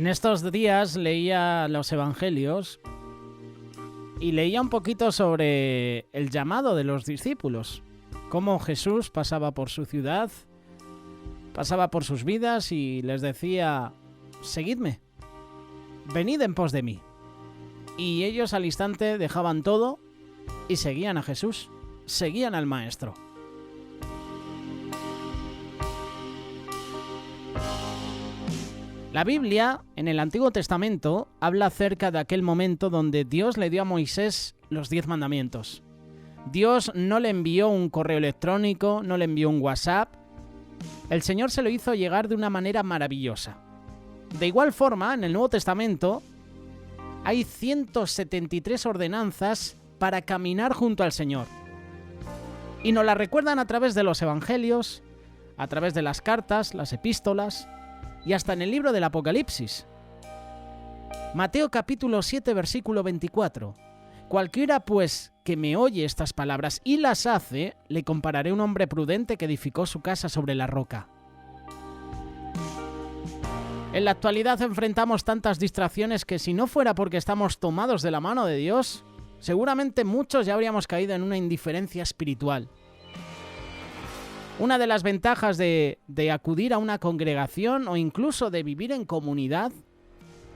En estos días leía los evangelios y leía un poquito sobre el llamado de los discípulos, cómo Jesús pasaba por su ciudad, pasaba por sus vidas y les decía: seguidme, venid en pos de mí. Y ellos al instante dejaban todo y seguían a Jesús, seguían al Maestro. La Biblia, en el Antiguo Testamento, habla acerca de aquel momento donde Dios le dio a Moisés los 10 mandamientos. Dios no le envió un correo electrónico, no le envió un WhatsApp. El Señor se lo hizo llegar de una manera maravillosa. De igual forma, en el Nuevo Testamento, hay 173 ordenanzas para caminar junto al Señor. Y nos las recuerdan a través de los evangelios, a través de las cartas, las epístolas, y hasta en el libro del Apocalipsis. Mateo capítulo 7, versículo 24. Cualquiera pues que me oye estas palabras y las hace, le compararé a un hombre prudente que edificó su casa sobre la roca. En la actualidad enfrentamos tantas distracciones que si no fuera porque estamos tomados de la mano de Dios, seguramente muchos ya habríamos caído en una indiferencia espiritual. Una de las ventajas de acudir a una congregación o incluso de vivir en comunidad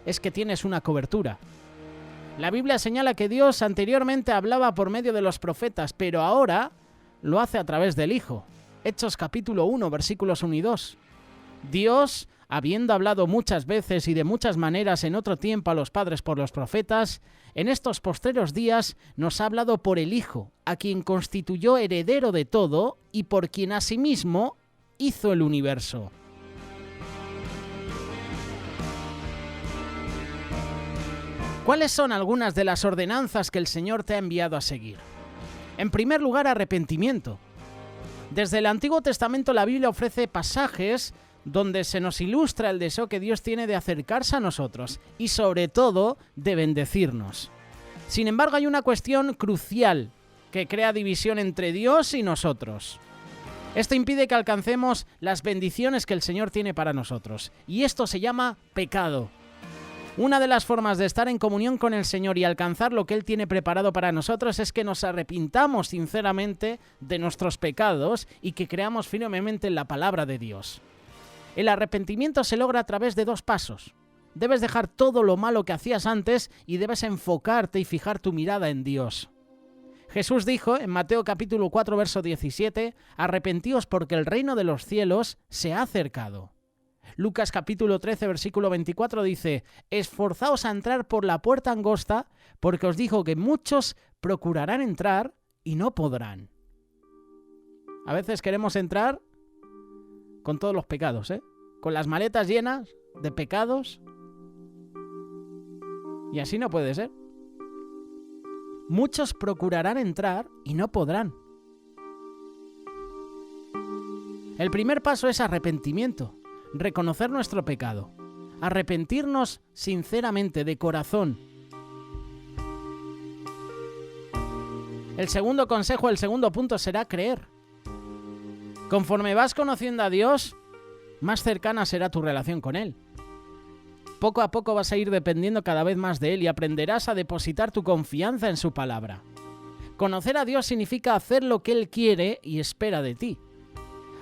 es que tienes una cobertura. La Biblia señala que Dios anteriormente hablaba por medio de los profetas, pero ahora lo hace a través del Hijo. Hechos capítulo 1, versículos 1 y 2. Dios, habiendo hablado muchas veces y de muchas maneras en otro tiempo a los padres por los profetas, en estos postreros días nos ha hablado por el Hijo, a quien constituyó heredero de todo y por quien asimismo hizo el universo. ¿Cuáles son algunas de las ordenanzas que el Señor te ha enviado a seguir? En primer lugar, arrepentimiento. Desde el Antiguo Testamento la Biblia ofrece pasajes donde se nos ilustra el deseo que Dios tiene de acercarse a nosotros y sobre todo de bendecirnos. Sin embargo, hay una cuestión crucial que crea división entre Dios y nosotros. Esto impide que alcancemos las bendiciones que el Señor tiene para nosotros, y esto se llama pecado. Una de las formas de estar en comunión con el Señor y alcanzar lo que Él tiene preparado para nosotros es que nos arrepintamos sinceramente de nuestros pecados y que creamos firmemente en la palabra de Dios. El arrepentimiento se logra a través de 2 pasos. Debes dejar todo lo malo que hacías antes y debes enfocarte y fijar tu mirada en Dios. Jesús dijo en Mateo capítulo 4, verso 17, arrepentíos porque el reino de los cielos se ha acercado. Lucas capítulo 13, versículo 24 dice, esforzaos a entrar por la puerta angosta, porque os digo que muchos procurarán entrar y no podrán. A veces queremos entrar con todos los pecados, con las maletas llenas de pecados, y así no puede ser. Muchos procurarán entrar y no podrán. El primer paso es arrepentimiento, reconocer nuestro pecado, arrepentirnos sinceramente de corazón. El segundo consejo, el segundo punto será creer. Conforme vas conociendo a Dios, más cercana será tu relación con Él. Poco a poco vas a ir dependiendo cada vez más de Él y aprenderás a depositar tu confianza en su palabra. Conocer a Dios significa hacer lo que Él quiere y espera de ti.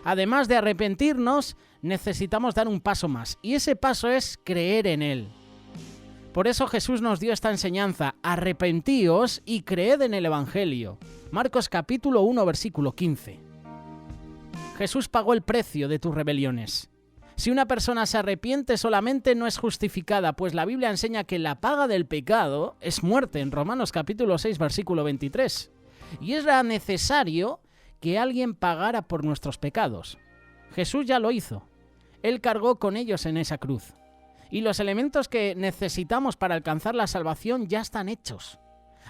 Además de arrepentirnos, necesitamos dar un paso más, y ese paso es creer en Él. Por eso Jesús nos dio esta enseñanza, arrepentíos y creed en el Evangelio. Marcos capítulo 1, versículo 15. Jesús pagó el precio de tus rebeliones. Si una persona se arrepiente solamente no es justificada, pues la Biblia enseña que la paga del pecado es muerte, en Romanos capítulo 6, versículo 23. Y era necesario que alguien pagara por nuestros pecados. Jesús ya lo hizo. Él cargó con ellos en esa cruz. Y los elementos que necesitamos para alcanzar la salvación ya están hechos.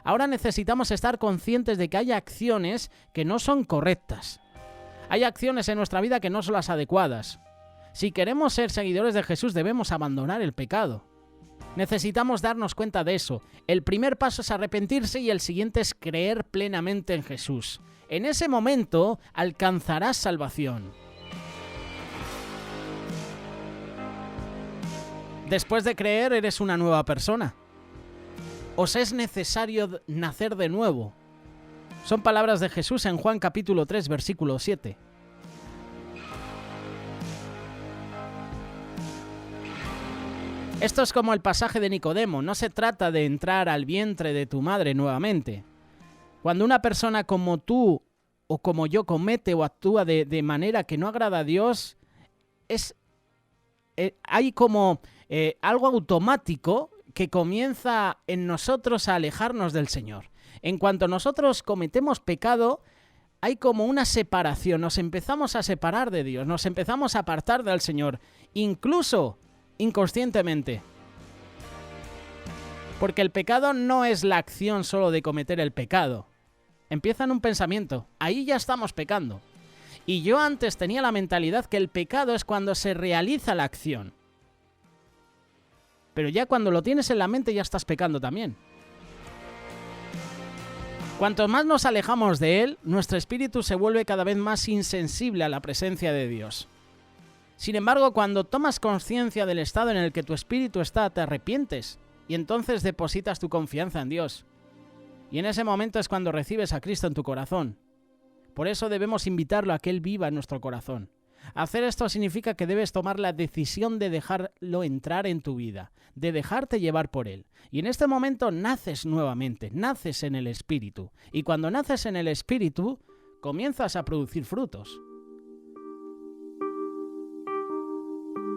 Ahora necesitamos estar conscientes de que hay acciones que no son correctas. Hay acciones en nuestra vida que no son las adecuadas. Si queremos ser seguidores de Jesús, debemos abandonar el pecado. Necesitamos darnos cuenta de eso. El primer paso es arrepentirse y el siguiente es creer plenamente en Jesús. En ese momento alcanzarás salvación. Después de creer, eres una nueva persona. Os es necesario nacer de nuevo. Son palabras de Jesús en Juan capítulo 3, versículo 7. Esto es como el pasaje de Nicodemo. No se trata de entrar al vientre de tu madre nuevamente. Cuando una persona como tú o como yo comete o actúa de manera que no agrada a Dios, hay como algo automático que comienza en nosotros a alejarnos del Señor. En cuanto nosotros cometemos pecado, hay como una separación. Nos empezamos a separar de Dios, nos empezamos a apartar del Señor, incluso inconscientemente. Porque el pecado no es la acción solo de cometer el pecado. Empieza en un pensamiento. Ahí ya estamos pecando. Y yo antes tenía la mentalidad que el pecado es cuando se realiza la acción. Pero ya cuando lo tienes en la mente ya estás pecando también. Cuanto más nos alejamos de Él, nuestro espíritu se vuelve cada vez más insensible a la presencia de Dios. Sin embargo, cuando tomas conciencia del estado en el que tu espíritu está, te arrepientes y entonces depositas tu confianza en Dios. Y en ese momento es cuando recibes a Cristo en tu corazón. Por eso debemos invitarlo a que Él viva en nuestro corazón. Hacer esto significa que debes tomar la decisión de dejarlo entrar en tu vida, de dejarte llevar por Él. Y en este momento naces nuevamente, naces en el Espíritu. Y cuando naces en el Espíritu, comienzas a producir frutos.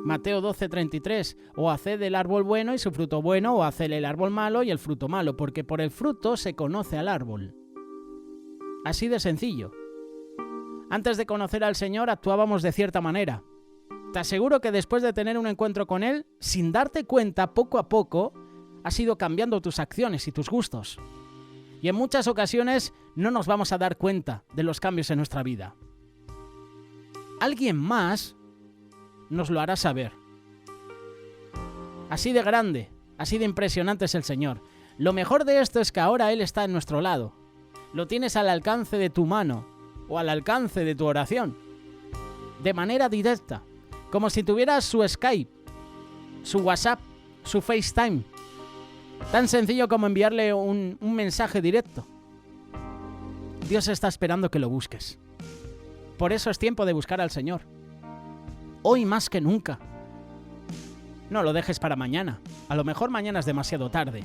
Mateo 12:33, o haced el árbol bueno y su fruto bueno, o haced el árbol malo y el fruto malo, porque por el fruto se conoce al árbol. Así de sencillo. Antes de conocer al Señor actuábamos de cierta manera. Te aseguro que después de tener un encuentro con Él, sin darte cuenta, poco a poco, has ido cambiando tus acciones y tus gustos. Y en muchas ocasiones no nos vamos a dar cuenta de los cambios en nuestra vida. Alguien más nos lo hará saber. Así de grande, así de impresionante es el Señor. Lo mejor de esto es que ahora Él está en nuestro lado. Lo tienes al alcance de tu mano o al alcance de tu oración. De manera directa, como si tuvieras su Skype, su WhatsApp, su FaceTime. Tan sencillo como enviarle un mensaje directo. Dios está esperando que lo busques. Por eso es tiempo de buscar al Señor. Hoy más que nunca. No lo dejes para mañana. A lo mejor mañana es demasiado tarde.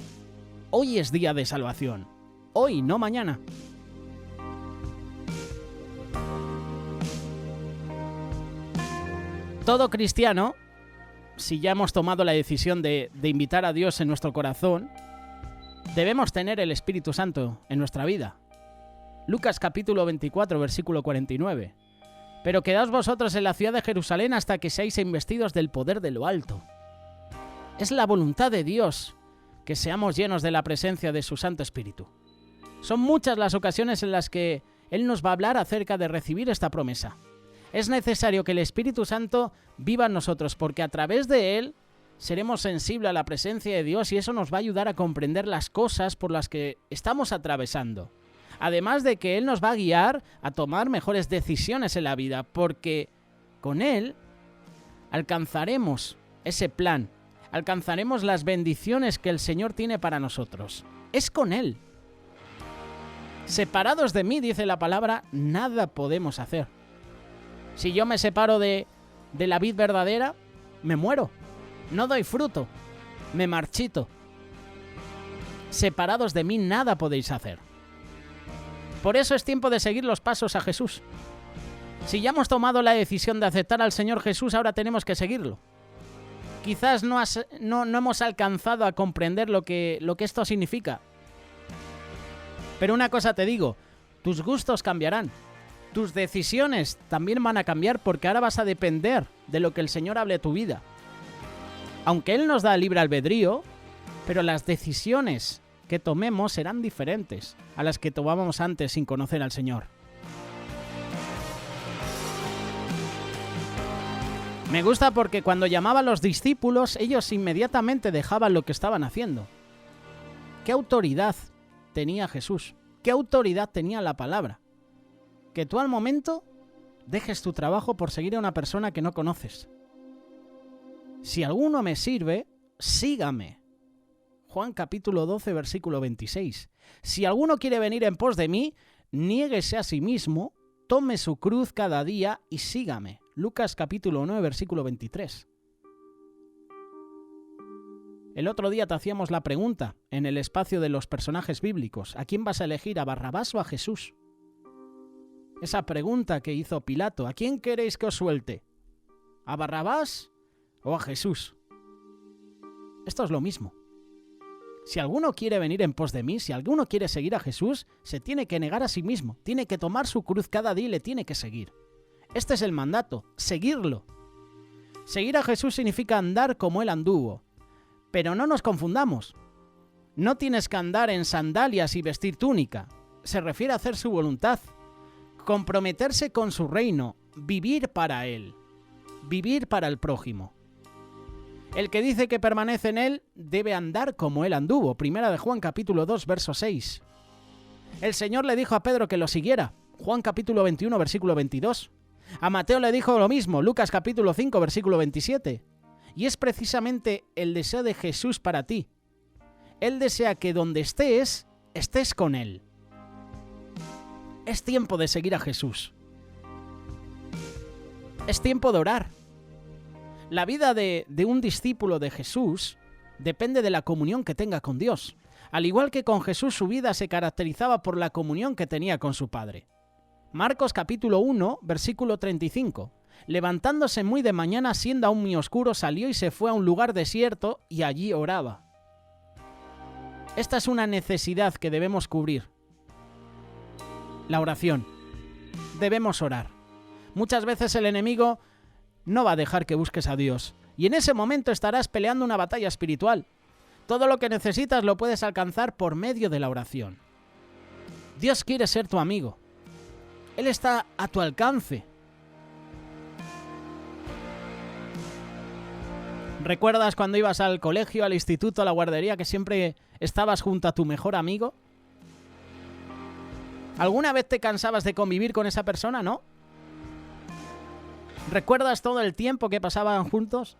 Hoy es día de salvación. Hoy, no mañana. Todo cristiano, si ya hemos tomado la decisión de invitar a Dios en nuestro corazón, debemos tener el Espíritu Santo en nuestra vida. Lucas capítulo 24, versículo 49. Pero quedaos vosotros en la ciudad de Jerusalén hasta que seáis investidos del poder de lo alto. Es la voluntad de Dios que seamos llenos de la presencia de su Santo Espíritu. Son muchas las ocasiones en las que Él nos va a hablar acerca de recibir esta promesa. Es necesario que el Espíritu Santo viva en nosotros, porque a través de Él seremos sensibles a la presencia de Dios y eso nos va a ayudar a comprender las cosas por las que estamos atravesando. Además de que Él nos va a guiar a tomar mejores decisiones en la vida, porque con Él alcanzaremos ese plan, alcanzaremos las bendiciones que el Señor tiene para nosotros. Es con Él. Separados de mí, dice la palabra, nada podemos hacer. Si yo me separo de la vid verdadera, me muero, no doy fruto, me marchito. Separados de mí, nada podéis hacer. Por eso es tiempo de seguir los pasos a Jesús. Si ya hemos tomado la decisión de aceptar al Señor Jesús, ahora tenemos que seguirlo. Quizás no hemos alcanzado a comprender lo que esto significa. Pero una cosa te digo, tus gustos cambiarán. Tus decisiones también van a cambiar porque ahora vas a depender de lo que el Señor hable a tu vida. Aunque Él nos da libre albedrío, pero las decisiones que tomemos serán diferentes a las que tomábamos antes sin conocer al Señor. Me gusta porque cuando llamaba a los discípulos, ellos inmediatamente dejaban lo que estaban haciendo. ¿Qué autoridad tenía Jesús? ¿Qué autoridad tenía la palabra? Que tú al momento dejes tu trabajo por seguir a una persona que no conoces. Si alguno me sirve, sígame. Juan capítulo 12, versículo 26. Si alguno quiere venir en pos de mí, niéguese a sí mismo, tome su cruz cada día y sígame. Lucas capítulo 9, versículo 23. El otro día te hacíamos la pregunta en el espacio de los personajes bíblicos. ¿A quién vas a elegir, a Barrabás o a Jesús? Esa pregunta que hizo Pilato. ¿A quién queréis que os suelte? ¿A Barrabás o a Jesús? Esto es lo mismo. Si alguno quiere venir en pos de mí, si alguno quiere seguir a Jesús, se tiene que negar a sí mismo. Tiene que tomar su cruz cada día y le tiene que seguir. Este es el mandato, seguirlo. Seguir a Jesús significa andar como Él anduvo. Pero no nos confundamos. No tienes que andar en sandalias y vestir túnica. Se refiere a hacer su voluntad, comprometerse con su reino, vivir para Él, vivir para el prójimo. El que dice que permanece en Él debe andar como Él anduvo. Primera de Juan capítulo 2, verso 6. El Señor le dijo a Pedro que lo siguiera. Juan capítulo 21, versículo 22. A Mateo le dijo lo mismo. Lucas capítulo 5, versículo 27. Y es precisamente el deseo de Jesús para ti. Él desea que donde estés, estés con Él. Es tiempo de seguir a Jesús. Es tiempo de orar. La vida de un discípulo de Jesús depende de la comunión que tenga con Dios. Al igual que con Jesús, su vida se caracterizaba por la comunión que tenía con su Padre. Marcos capítulo 1, versículo 35. Levantándose muy de mañana, siendo aún muy oscuro, salió y se fue a un lugar desierto y allí oraba. Esta es una necesidad que debemos cubrir. La oración. Debemos orar. Muchas veces el enemigo no va a dejar que busques a Dios. Y en ese momento estarás peleando una batalla espiritual. Todo lo que necesitas lo puedes alcanzar por medio de la oración. Dios quiere ser tu amigo. Él está a tu alcance. ¿Recuerdas cuando ibas al colegio, al instituto, a la guardería, que siempre estabas junto a tu mejor amigo? ¿Alguna vez te cansabas de convivir con esa persona, no? ¿Recuerdas todo el tiempo que pasaban juntos?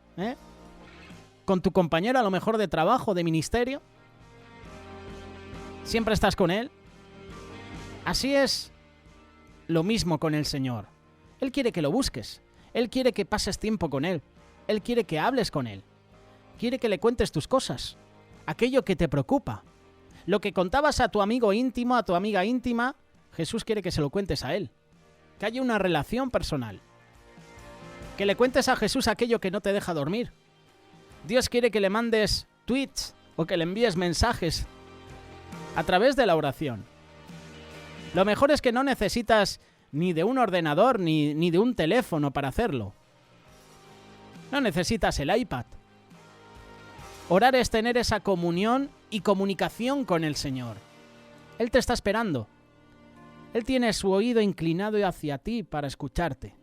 ¿Con tu compañero a lo mejor de trabajo, de ministerio? ¿Siempre estás con él? Así es lo mismo con el Señor. Él quiere que lo busques. Él quiere que pases tiempo con Él. Él quiere que hables con Él. Quiere que le cuentes tus cosas. Aquello que te preocupa. Lo que contabas a tu amigo íntimo, a tu amiga íntima, Jesús quiere que se lo cuentes a Él. Que haya una relación personal. Que le cuentes a Jesús aquello que no te deja dormir. Dios quiere que le mandes tweets o que le envíes mensajes a través de la oración. Lo mejor es que no necesitas ni de un ordenador ni de un teléfono para hacerlo. No necesitas el iPad. Orar es tener esa comunión y comunicación con el Señor. Él te está esperando. Él tiene su oído inclinado hacia ti para escucharte.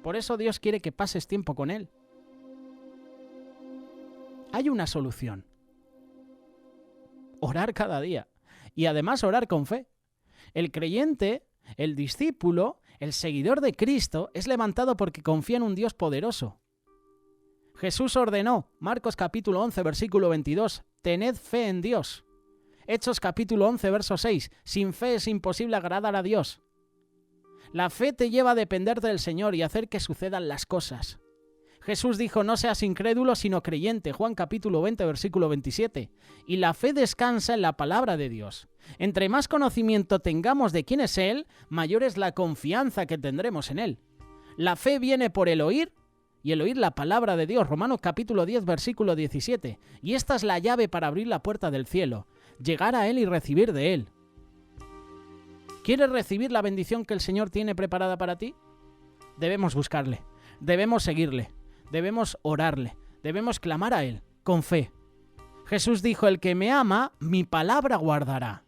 Por eso Dios quiere que pases tiempo con Él. Hay una solución. Orar cada día. Y además orar con fe. El creyente, el discípulo, el seguidor de Cristo es levantado porque confía en un Dios poderoso. Jesús ordenó, Marcos capítulo 11, versículo 22, tened fe en Dios. Hechos capítulo 11, verso 6, sin fe es imposible agradar a Dios. La fe te lleva a depender del Señor y hacer que sucedan las cosas. Jesús dijo, no seas incrédulo sino creyente, Juan capítulo 20, versículo 27. Y la fe descansa en la palabra de Dios. Entre más conocimiento tengamos de quién es Él, mayor es la confianza que tendremos en Él. La fe viene por el oír, y el oír la palabra de Dios, Romanos capítulo 10, versículo 17. Y esta es la llave para abrir la puerta del cielo, llegar a Él y recibir de Él. ¿Quieres recibir la bendición que el Señor tiene preparada para ti? Debemos buscarle, debemos seguirle, debemos orarle, debemos clamar a Él, con fe. Jesús dijo, el que me ama, mi palabra guardará.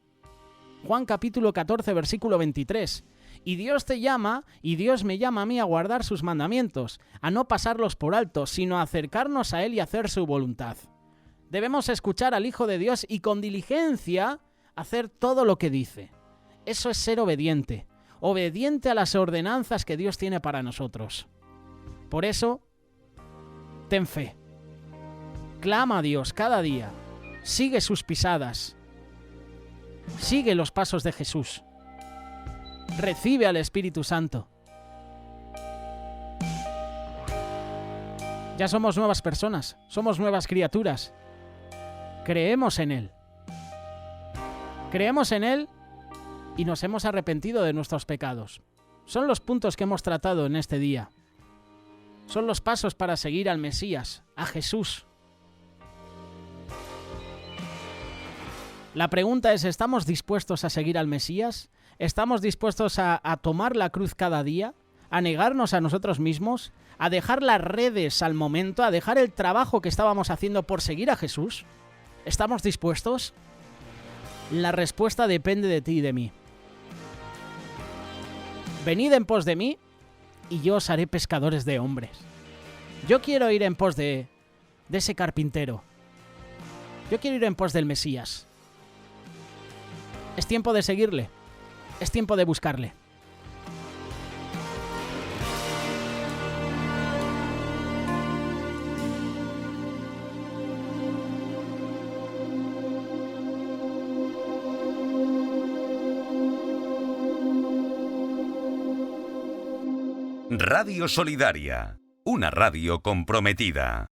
Juan capítulo 14, versículo 23. Y Dios te llama, y Dios me llama a mí a guardar sus mandamientos, a no pasarlos por alto, sino a acercarnos a Él y hacer su voluntad. Debemos escuchar al Hijo de Dios y con diligencia hacer todo lo que dice. Eso es ser obediente, obediente a las ordenanzas que Dios tiene para nosotros. Por eso, ten fe. Clama a Dios cada día. Sigue sus pisadas. Sigue los pasos de Jesús. Recibe al Espíritu Santo. Ya somos nuevas personas, somos nuevas criaturas. Creemos en Él. Creemos en Él y nos hemos arrepentido de nuestros pecados. Son los puntos que hemos tratado en este día. Son los pasos para seguir al Mesías, a Jesús. La pregunta es, ¿estamos dispuestos a seguir al Mesías? ¿Estamos dispuestos a tomar la cruz cada día? ¿A negarnos a nosotros mismos? ¿A dejar las redes al momento? ¿A dejar el trabajo que estábamos haciendo por seguir a Jesús? ¿Estamos dispuestos? La respuesta depende de ti y de mí. Venid en pos de mí y yo os haré pescadores de hombres. Yo quiero ir en pos de ese carpintero. Yo quiero ir en pos del Mesías. Es tiempo de seguirle. Es tiempo de buscarle. Radio Solidaria, una radio comprometida.